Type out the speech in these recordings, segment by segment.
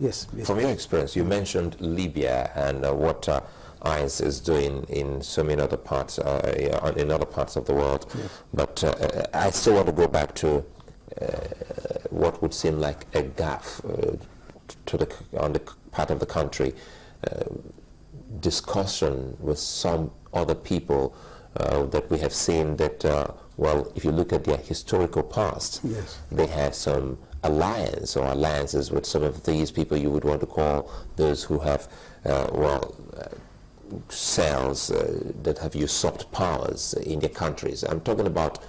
Yes. From your experience, you mentioned Libya and what ICE is doing in so many other parts, in other parts of the world. Yes. But I still want to go back to what would seem like a gaffe on the part of the country, discussion with some other people that we have seen that, well, if you look at their historical past, yes, they have some alliances with some of these people you would want to call those who have, cells that have usurped powers in their countries. I'm talking about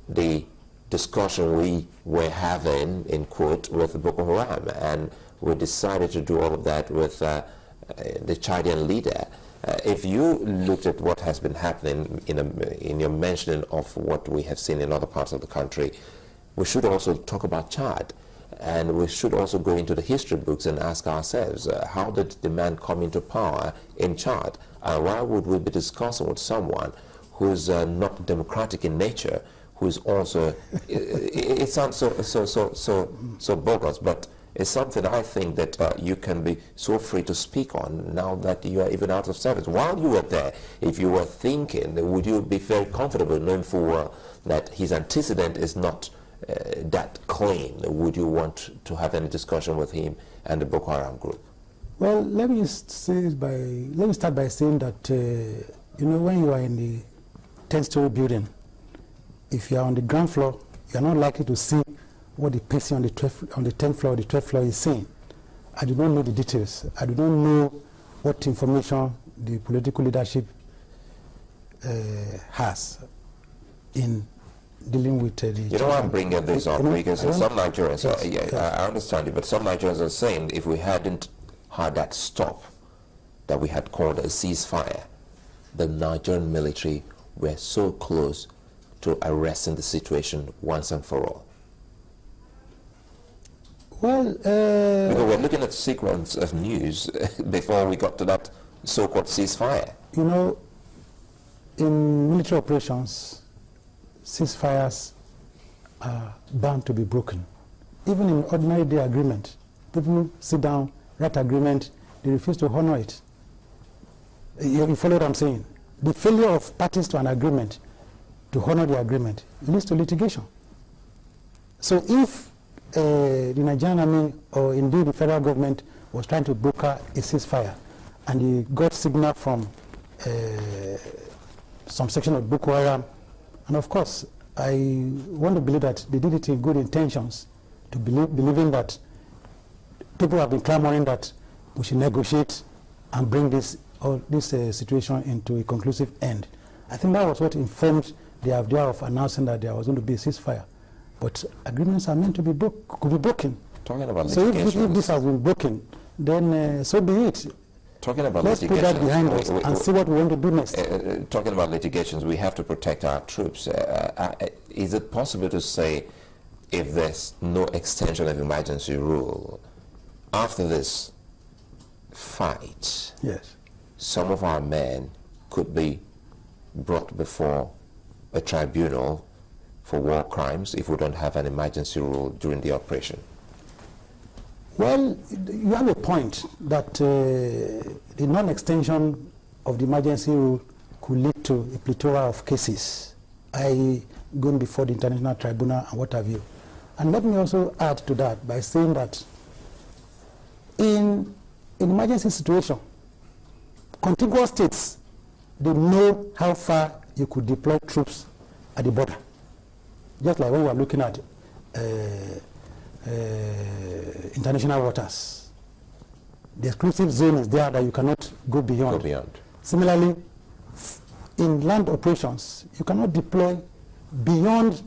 the discussion we were having, in quote, with Boko Haram, and we decided to do all of that with the Chadian leader. If you looked at what has been happening in your mentioning of what we have seen in other parts of the country, we should also talk about Chad, and we should also go into the history books and ask ourselves, how did the man come into power in Chad? Why would we be discussing with someone who's not democratic in nature, who's also, it sounds so bogus, but it's something I think that you can be so free to speak on now that you are even out of service. While you were there, if you were thinking, would you be very comfortable knowing full well that his antecedent is not that clean? Would you want to have any discussion with him and the Boko Haram group? Well, let me start by saying that when you are in the 10-story building, if you are on the ground floor, you are not likely to see what the person on the 10th floor or the 12th floor is saying. I do not know the details. I do not know what information the political leadership has in dealing with the... You know, I'm bringing this up because some Nigerians, yes. I understand you, but some Nigerians are saying if we hadn't had that stop that we had called a ceasefire, the Nigerian military were so close to arresting the situation once and for all. Well, because we're looking at sequence of news before we got to that so-called ceasefire. You know, in military operations, ceasefires are bound to be broken. Even in ordinary day agreement, people sit down, write agreement, they refuse to honor it. You follow what I'm saying? The failure of parties to an agreement to honor the agreement leads to litigation. So if the Nigerian army or indeed the federal government was trying to broker a ceasefire and they got signal from some section of Boko Haram, and of course I want to believe that they did it in good intentions, to believing that people have been clamoring that we should negotiate and bring this situation into a conclusive end. I think that was what informed the idea of announcing that there was going to be a ceasefire. But agreements are meant to be could be broken. Talking about so if this has been broken, then so be it. Talking about Let's put that behind us and see what we want to do next. Talking about litigations, we have to protect our troops. Is it possible to say, if there's no extension of emergency rule, after this fight, yes, some of our men could be brought before a tribunal for war crimes if we don't have an emergency rule during the operation? Well, you have a point that the non-extension of the emergency rule could lead to a plethora of cases, i.e. going before the International Tribunal and what have you. And let me also add to that by saying that in an emergency situation, contiguous states, they know how far you could deploy troops at the border. Just like when we are looking at international waters. The exclusive zone is there that you cannot go beyond. Similarly, in land operations, you cannot deploy beyond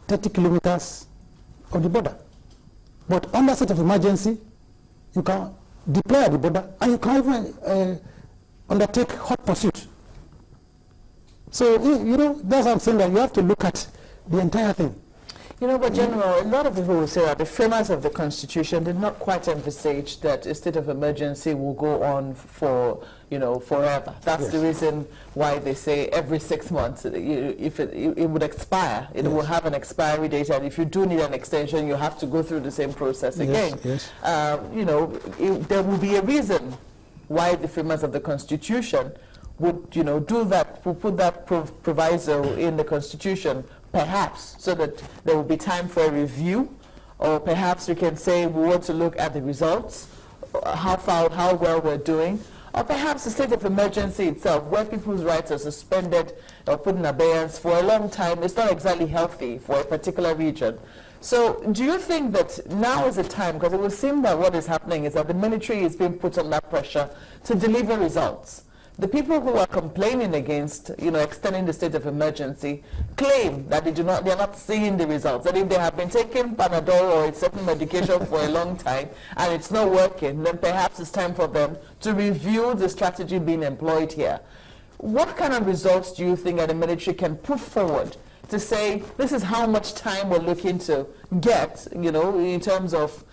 30 kilometers of the border. But under state of emergency, you can deploy at the border and you can even undertake hot pursuit. So, that's what I'm saying, that you have to look at the entire thing. You know, but General, a lot of people will say that the framers of the Constitution did not quite envisage that a state of emergency will go on for, forever. That's the reason why they say every 6 months, if it would expire, it will have an expiry date, and if you do need an extension, you have to go through the same process again. There will be a reason why the framers of the Constitution would, do that, would put that proviso in the Constitution, perhaps, so that there will be time for a review, or perhaps we can say we want to look at the results, how well we're doing, or perhaps the state of emergency itself, where people's rights are suspended or put in abeyance for a long time. It's not exactly healthy for a particular region. So do you think that now is the time, because it would seem that what is happening is that the military is being put under pressure to deliver results? The people who are complaining against, extending the state of emergency claim that they are not seeing the results. That if they have been taking Panadol or a certain medication for a long time and it's not working, then perhaps it's time for them to review the strategy being employed here. What kind of results do you think that the military can put forward to say, this is how much time we're looking to get, in terms of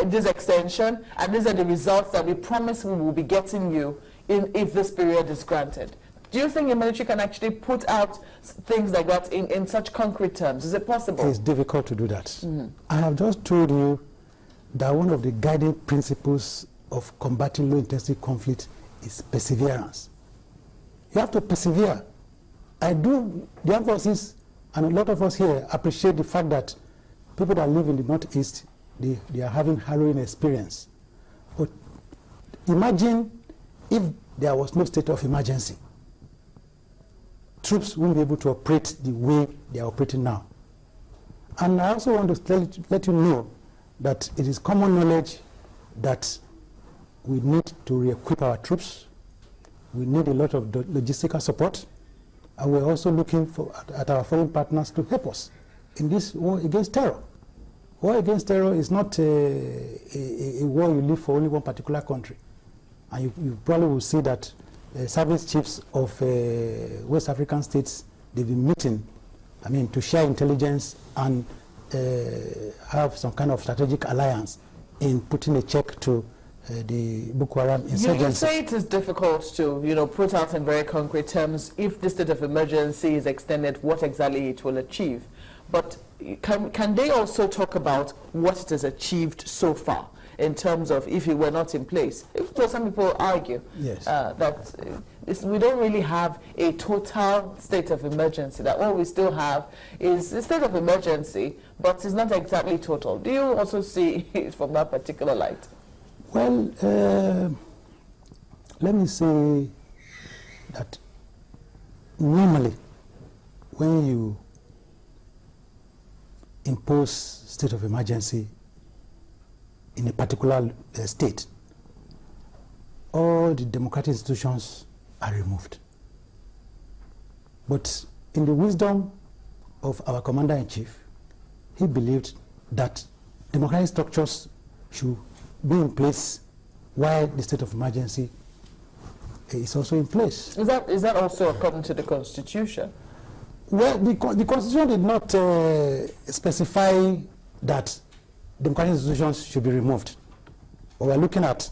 this extension, and these are the results that we promise we will be getting you if this period is granted? Do you think the military can actually put out things like that in such concrete terms? Is it possible? It's difficult to do that. I have just told you that one of the guiding principles of combating low-intensity conflict is perseverance. You have to persevere. The armed forces, and a lot of us here, appreciate the fact that people that live in the Northeast, they are having harrowing experience. But imagine if there was no state of emergency. Troops won't be able to operate the way they are operating now. And I also want to let you know that it is common knowledge that we need to re-equip our troops. We need a lot of logistical support. And we're also looking at our foreign partners to help us in this war against terror. War against terror is not a war you live for only one particular country. And you probably will see that service chiefs of West African states, they've been meeting, to share intelligence and have some kind of strategic alliance in putting a check to the Boko Haram insurgency. You say it is difficult to, put out in very concrete terms if the state of emergency is extended, what exactly it will achieve. But can they also talk about what it has achieved so far, in terms of if it were not in place? Some people argue that we don't really have a total state of emergency, that what we still have is a state of emergency, but it's not exactly total. Do you also see it from that particular light? Well, let me say that normally when you impose state of emergency in a particular state, all the democratic institutions are removed. But in the wisdom of our commander-in-chief, he believed that democratic structures should be in place while the state of emergency is also in place. Is that also according to the Constitution? Well, the Constitution did not specify that democratic institutions should be removed. But we're looking at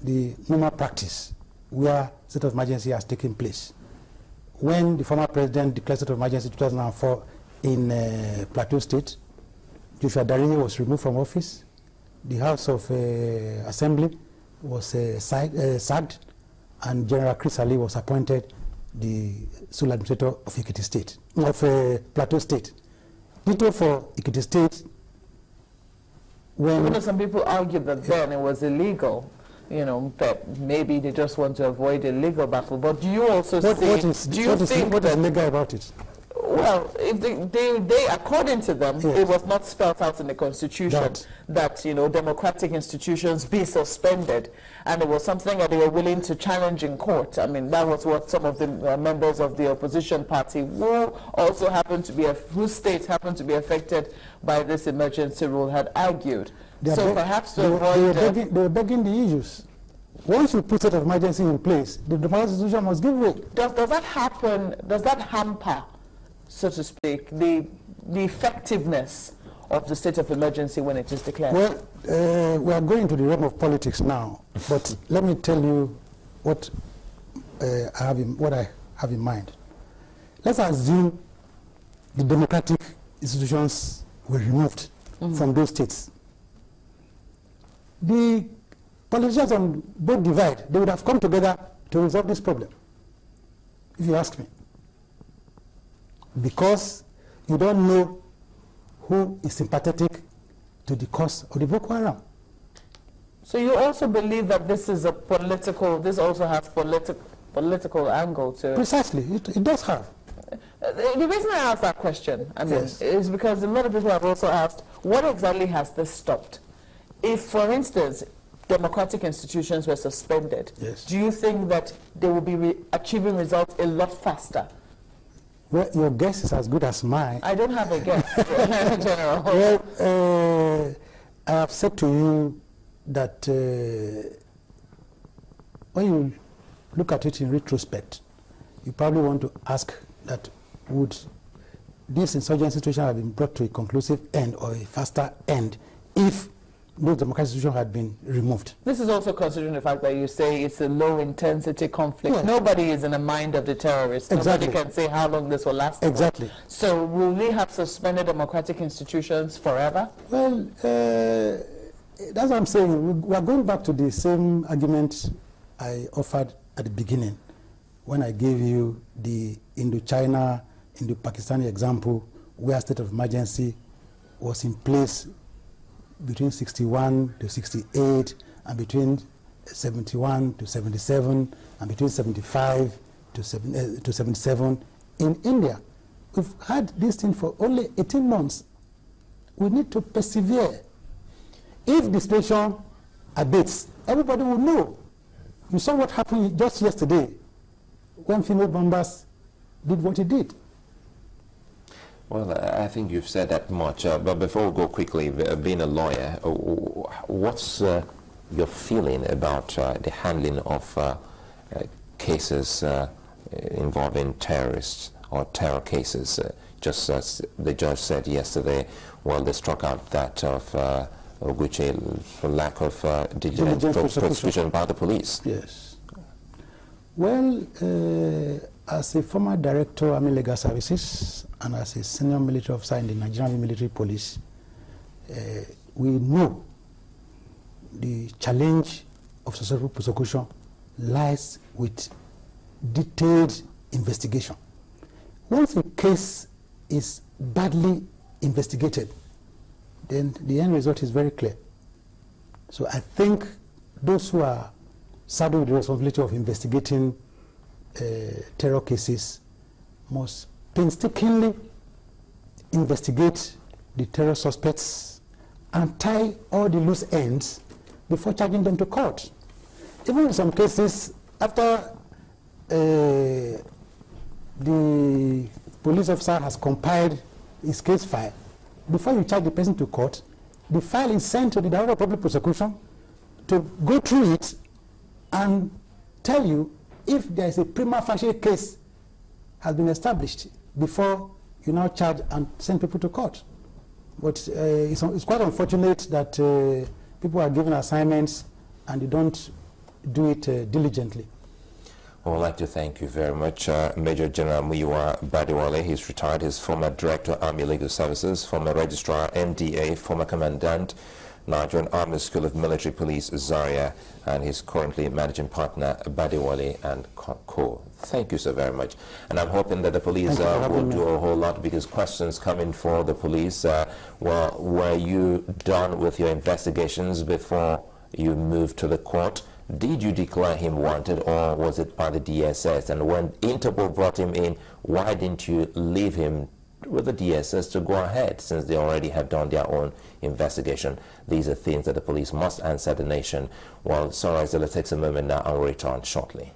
the normal practice where state of emergency has taken place. When the former president declared state of emergency in 2004 in Plateau State, Joshua Darini was removed from office. The House of Assembly was sacked, and General Chris Ali was appointed the sole administrator of Ekiti State, of Plateau State. Ditto for Ekiti State. When some people argue that then it was illegal, that maybe they just want to avoid a legal battle. But do you also what is legal about it? Well, if they according to them, it was not spelled out in the Constitution that democratic institutions be suspended, and it was something that they were willing to challenge in court. That was what some of the members of the opposition party, who also happened to be whose state happened to be affected by this emergency rule, had argued. So perhaps to avoid they were begging the issues. Once you put state of emergency in place, the democratic institution must give way. Does that happen? Does that hamper, so to speak, the the effectiveness of the state of emergency when it is declared? Well, we are going to the realm of politics now, but let me tell you what I have in mind. Let's assume the democratic institutions were removed from those states. The politicians on both divide, they would have come together to resolve this problem, if you ask me. Because you don't know who is sympathetic to the cause of the Boko Haram. So you also believe that this is a political, this also has political angle to it? Precisely, it does have. The reason I asked that question, Yes. is because a lot of people have also asked, what exactly has this stopped? If, for instance, democratic institutions were suspended, yes, do you think that they will be achieving results a lot faster? Well, your guess is as good as mine. I don't have a guess, General. Well, I have said to you that when you look at it in retrospect, you probably want to ask that would this insurgency situation have been brought to a conclusive end or a faster end if those democratic institutions had been removed. This is also considering the fact that you say it's a low-intensity conflict. Yes. Nobody is in the mind of the terrorists. Exactly. Nobody can say how long this will last. Exactly. For. So will we have suspended democratic institutions forever? Well, that's what I'm saying. We are going back to the same argument I offered at the beginning when I gave you the Indo-China, Indo-Pakistani example where state of emergency was in place between 61 to 68 and between 71 to 77 and between 75 to 77 in India. We've had this thing for only 18 months. We need to persevere. If the situation abates, everybody will know. You saw what happened just yesterday when female bombers did what it did. Well, I think you've said that much, but before we go quickly, being a lawyer, what's your feeling about the handling of cases involving terrorists or terror cases? Just as the judge said yesterday, well, they struck out that of Oguchi for lack of diligent prosecution by the police. Yes. Well, as a former director of Army Legal Services and as a senior military officer in the Nigerian Military Police, we know the challenge of successful prosecution lies with detailed investigation. Once a case is badly investigated, then the end result is very clear. So I think those who are saddled with the responsibility of investigating terror cases must painstakingly investigate the terror suspects and tie all the loose ends before charging them to court. Even in some cases, after the police officer has compiled his case file, before you charge the person to court, the file is sent to the Director of Public Prosecution to go through it and tell you if there is a prima facie case has been established before you now charge and send people to court. But it's quite unfortunate that people are given assignments and they don't do it diligently. I would like to thank you very much, Major General Muyiwa Badewole. He's retired. He's former Director of Army Legal Services, former Registrar, MDA, former Commandant, Nigerian Army School of Military Police, Zaria, and he's currently Managing Partner, Badewole and Co. Thank you so very much. And I'm hoping that the police will do a whole lot, because questions coming for the police. Well, were you done with your investigations before you moved to the court? Did you declare him wanted, or was it by the DSS? And when Interpol brought him in, why didn't you leave him with the DSS to go ahead, since they already have done their own investigation? These are things that the police must answer the nation. Well, Sarah Zilla takes a moment now and we'll return shortly.